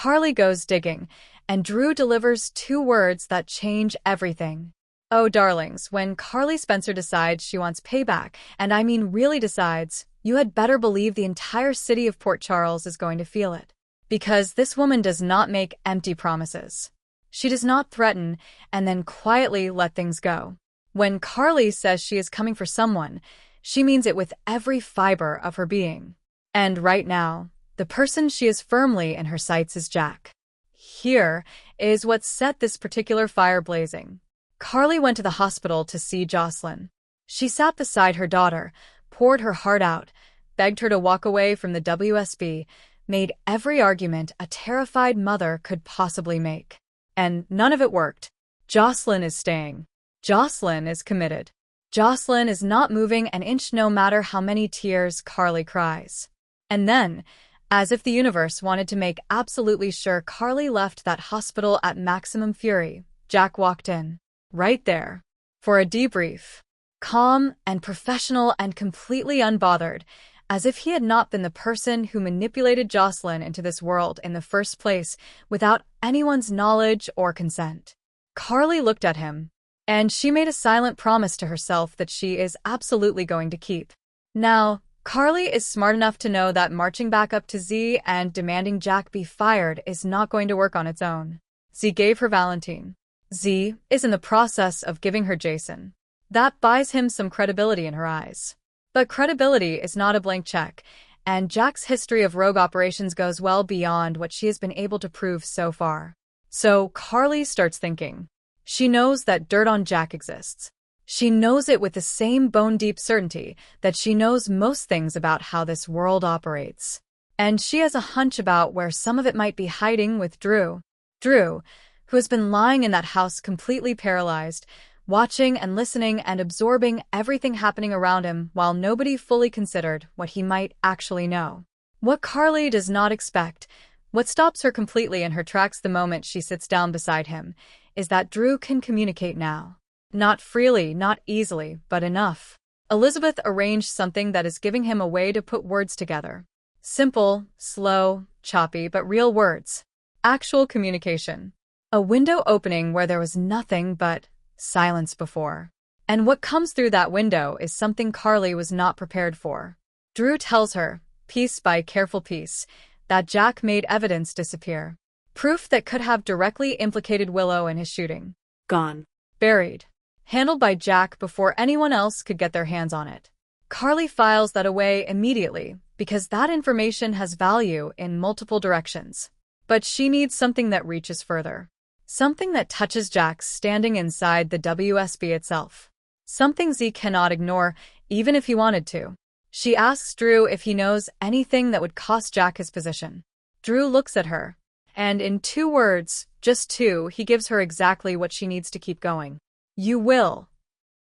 Carly goes digging, and Drew delivers two words that change everything. Oh, darlings, when Carly Spencer decides she wants payback, and I mean really decides, you had better believe the entire city of Port Charles is going to feel it. Because this woman does not make empty promises. She does not threaten and then quietly let things go. When Carly says she is coming for someone, she means it with every fiber of her being. And right now, the person she is firmly in her sights is Jack. Here is what set this particular fire blazing. Carly went to the hospital to see Jocelyn. She sat beside her daughter, poured her heart out, begged her to walk away from the WSB, made every argument a terrified mother could possibly make. And none of it worked. Jocelyn is staying. Jocelyn is committed. Jocelyn is not moving an inch no matter how many tears Carly cries. And then, as if the universe wanted to make absolutely sure Carly left that hospital at maximum fury, Jack walked in. Right there. For a debrief. Calm and professional and completely unbothered, as if he had not been the person who manipulated Jocelyn into this world in the first place without anyone's knowledge or consent. Carly looked at him, and she made a silent promise to herself that she is absolutely going to keep. Now, Carly is smart enough to know that marching back up to Z and demanding Jack be fired is not going to work on its own. Z gave her Valentine. Z is in the process of giving her Jason. That buys him some credibility in her eyes. But credibility is not a blank check, and Jack's history of rogue operations goes well beyond what she has been able to prove so far. So Carly starts thinking. She knows that dirt on Jack exists. She knows it with the same bone-deep certainty that she knows most things about how this world operates. And she has a hunch about where some of it might be hiding with Drew. Drew, who has been lying in that house completely paralyzed, watching and listening and absorbing everything happening around him while nobody fully considered what he might actually know. What Carly does not expect, what stops her completely in her tracks the moment she sits down beside him, is that Drew can communicate now. Not freely, not easily, but enough. Elizabeth arranged something that is giving him a way to put words together. Simple, slow, choppy, but real words. Actual communication. A window opening where there was nothing but silence before. And what comes through that window is something Carly was not prepared for. Drew tells her, piece by careful piece, that Jack made evidence disappear. Proof that could have directly implicated Willow in his shooting. Gone. Buried. Handled by Jack before anyone else could get their hands on it. Carly files that away immediately because that information has value in multiple directions. But she needs something that reaches further. Something that touches Jack standing inside the WSB itself. Something Z cannot ignore, even if he wanted to. She asks Drew if he knows anything that would cost Jack his position. Drew looks at her, and in 2 words, just 2, he gives her exactly what she needs to keep going. You will.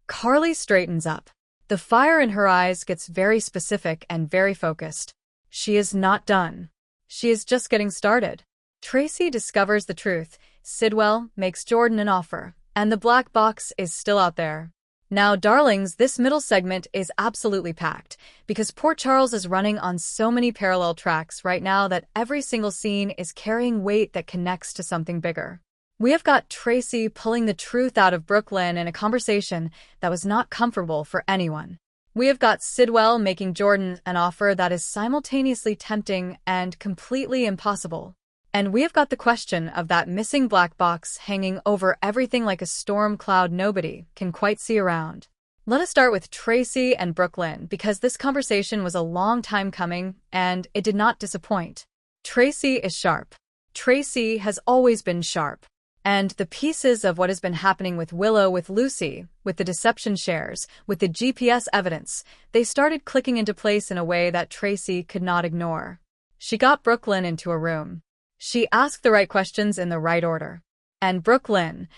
Carly straightens up. The fire in her eyes gets very specific and very focused. She is not done. She is just getting started. Tracy discovers the truth. Sidwell makes Jordan an offer, and the black box is still out there. Now, darlings, this middle segment is absolutely packed, because Port Charles is running on so many parallel tracks right now that every single scene is carrying weight that connects to something bigger. We have got Tracy pulling the truth out of Brooklyn in a conversation that was not comfortable for anyone. We have got Sidwell making Jordan an offer that is simultaneously tempting and completely impossible. And we have got the question of that missing black box hanging over everything like a storm cloud nobody can quite see around. Let us start with Tracy and Brooklyn because this conversation was a long time coming and it did not disappoint. Tracy is sharp. Tracy has always been sharp. And the pieces of what has been happening with Willow, with Lucy, with the deception shares, with the GPS evidence, they started clicking into place in a way that Tracy could not ignore. She got Brooklyn into a room. She asked the right questions in the right order. And Brooklyn,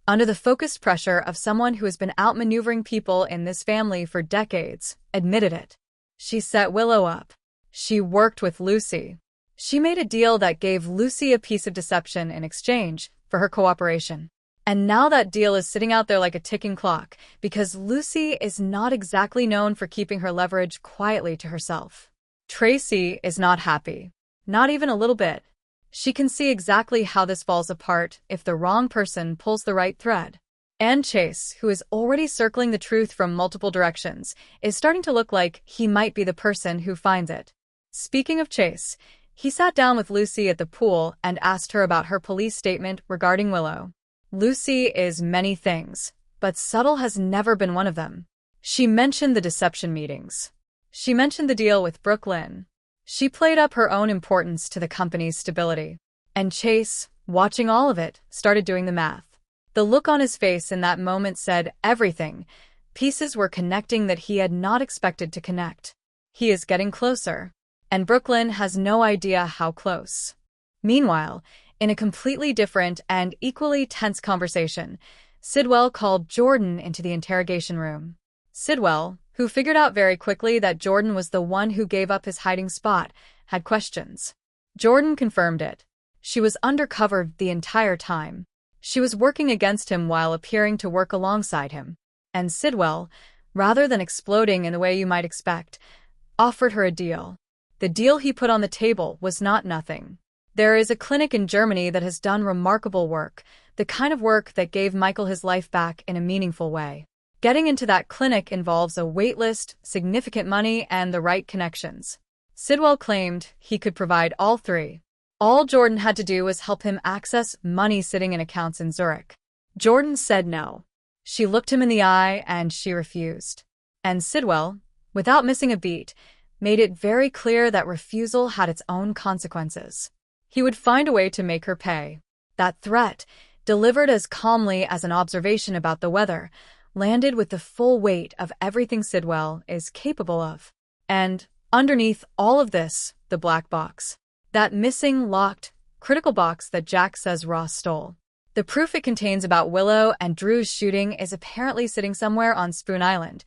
under the focused pressure of someone who has been outmaneuvering people in this family for decades, admitted it. She set Willow up. She worked with Lucy. She made a deal that gave Lucy a piece of deception in exchange for her cooperation. And now that deal is sitting out there like a ticking clock because Lucy is not exactly known for keeping her leverage quietly to herself. Tracy is not happy. Not even a little bit. She can see exactly how this falls apart if the wrong person pulls the right thread. And Chase, who is already circling the truth from multiple directions, is starting to look like he might be the person who finds it. Speaking of Chase, he sat down with Lucy at the pool and asked her about her police statement regarding Willow. Lucy is many things, but subtle has never been one of them. She mentioned the deception meetings. She mentioned the deal with Brooklyn. She played up her own importance to the company's stability. And Chase, watching all of it, started doing the math. The look on his face in that moment said everything. Pieces were connecting that he had not expected to connect. He is getting closer. And Brooklyn has no idea how close. Meanwhile, in a completely different and equally tense conversation, Sidwell called Jordan into the interrogation room. Sidwell, who figured out very quickly that Jordan was the one who gave up his hiding spot, had questions. Jordan confirmed it. She was undercover the entire time. She was working against him while appearing to work alongside him. And Sidwell, rather than exploding in the way you might expect, offered her a deal. The deal he put on the table was not nothing. There is a clinic in Germany that has done remarkable work, the kind of work that gave Michael his life back in a meaningful way. Getting into that clinic involves a waitlist, significant money, and the right connections. Sidwell claimed he could provide all three. All Jordan had to do was help him access money sitting in accounts in Zurich. Jordan said no. She looked him in the eye and she refused. And Sidwell, without missing a beat, made it very clear that refusal had its own consequences. He would find a way to make her pay. That threat, delivered as calmly as an observation about the weather, landed with the full weight of everything Sidwell is capable of. And, underneath all of this, the black box. That missing, locked, critical box that Jack says Ross stole. The proof it contains about Willow and Drew's shooting is apparently sitting somewhere on Spoon Island,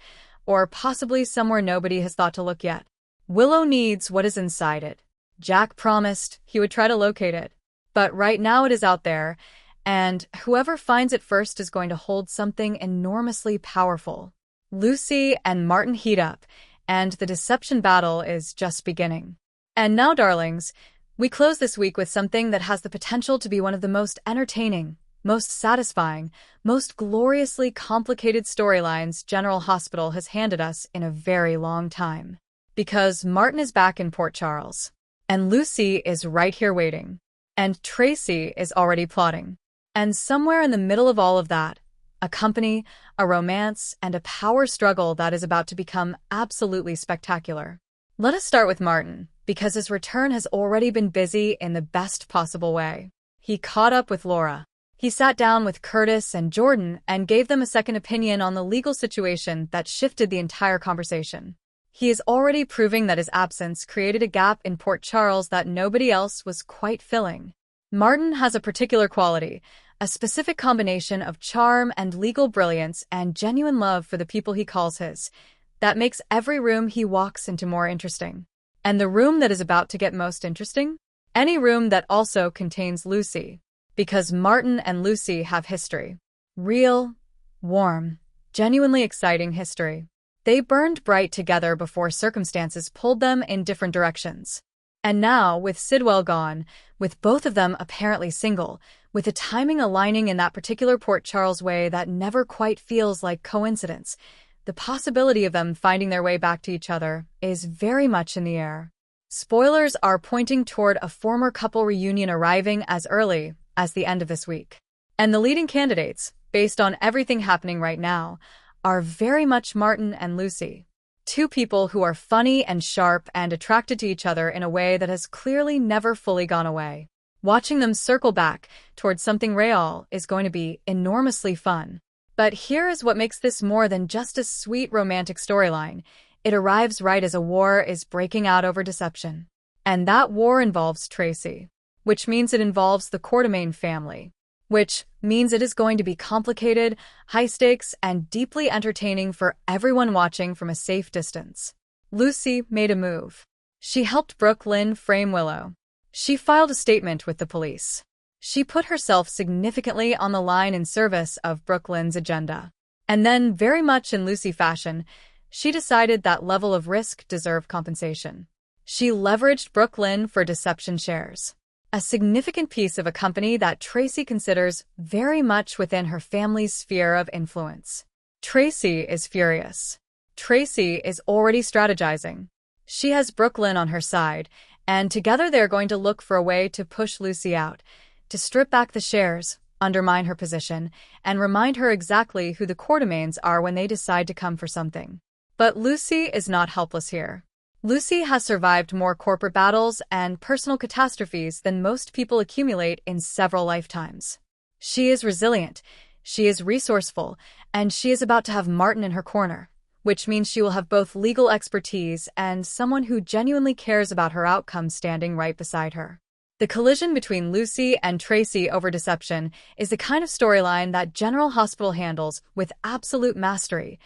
or possibly somewhere nobody has thought to look yet. Willow needs what is inside it. Jack promised he would try to locate it. But right now it is out there, and whoever finds it first is going to hold something enormously powerful. Lucy and Martin heat up, and the deception battle is just beginning. And now, darlings, we close this week with something that has the potential to be one of the most entertaining, most satisfying, most gloriously complicated storylines General Hospital has handed us in a very long time. Because Martin is back in Port Charles, and Lucy is right here waiting, and Tracy is already plotting. And somewhere in the middle of all of that, a company, a romance, and a power struggle that is about to become absolutely spectacular. Let us start with Martin, because his return has already been busy in the best possible way. He caught up with Laura. He sat down with Curtis and Jordan and gave them a second opinion on the legal situation that shifted the entire conversation. He is already proving that his absence created a gap in Port Charles that nobody else was quite filling. Martin has a particular quality, a specific combination of charm and legal brilliance and genuine love for the people he calls his, that makes every room he walks into more interesting. And the room that is about to get most interesting? Any room that also contains Lucy. Because Martin and Lucy have history. Real, warm, genuinely exciting history. They burned bright together before circumstances pulled them in different directions. And now, with Sidwell gone, with both of them apparently single, with the timing aligning in that particular Port Charles way that never quite feels like coincidence, the possibility of them finding their way back to each other is very much in the air. Spoilers are pointing toward a former couple reunion arriving as early as the end of this week. And the leading candidates, based on everything happening right now, are very much Martin and Lucy. Two people who are funny and sharp and attracted to each other in a way that has clearly never fully gone away. Watching them circle back towards something real is going to be enormously fun. But here is what makes this more than just a sweet romantic storyline. It arrives right as a war is breaking out over deception. And that war involves Tracy, which means it involves the Quartermain family, which means it is going to be complicated, high stakes, and deeply entertaining for everyone watching from a safe distance. Lucy made a move. She helped Brooklyn frame Willow. She filed a statement with the police. She put herself significantly on the line in service of Brooklyn's agenda. And then, very much in Lucy fashion, she decided that level of risk deserved compensation. She leveraged Brooklyn for deception shares. a significant piece of a company that Tracy considers very much within her family's sphere of influence. Tracy is furious. Tracy is already strategizing. She has Brooklyn on her side, and together they're going to look for a way to push Lucy out, to strip back the shares, undermine her position, and remind her exactly who the Quartermaines are when they decide to come for something. But Lucy is not helpless here. Lucy has survived more corporate battles and personal catastrophes than most people accumulate in several lifetimes. She is resilient, she is resourceful, and she is about to have Martin in her corner, which means she will have both legal expertise and someone who genuinely cares about her outcome standing right beside her. The collision between Lucy and Tracy over deception is the kind of storyline that General Hospital handles with absolute mastery.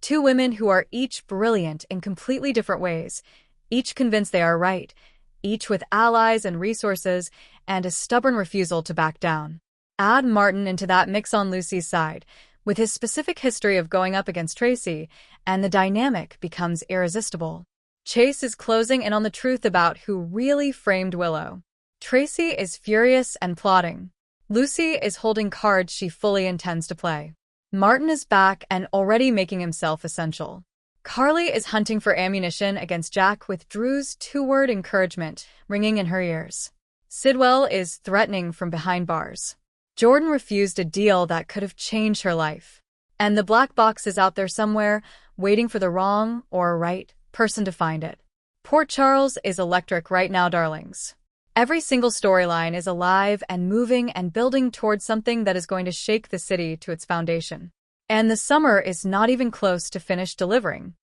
Two women who are each brilliant in completely different ways, each convinced they are right, each with allies and resources, and a stubborn refusal to back down. Add Martin into that mix on Lucy's side, with his specific history of going up against Tracy, and the dynamic becomes irresistible. Chase is closing in on the truth about who really framed Willow. Tracy is furious and plotting. Lucy is holding cards she fully intends to play. Martin is back and already making himself essential. Carly is hunting for ammunition against Jack with Drew's two-word encouragement ringing in her ears. Sidwell is threatening from behind bars. Jordan refused a deal that could have changed her life. And the black box is out there somewhere, waiting for the wrong or right person to find it. Port Charles is electric right now, darlings. Every single storyline is alive and moving and building towards something that is going to shake the city to its foundation. And the summer is not even close to finish delivering.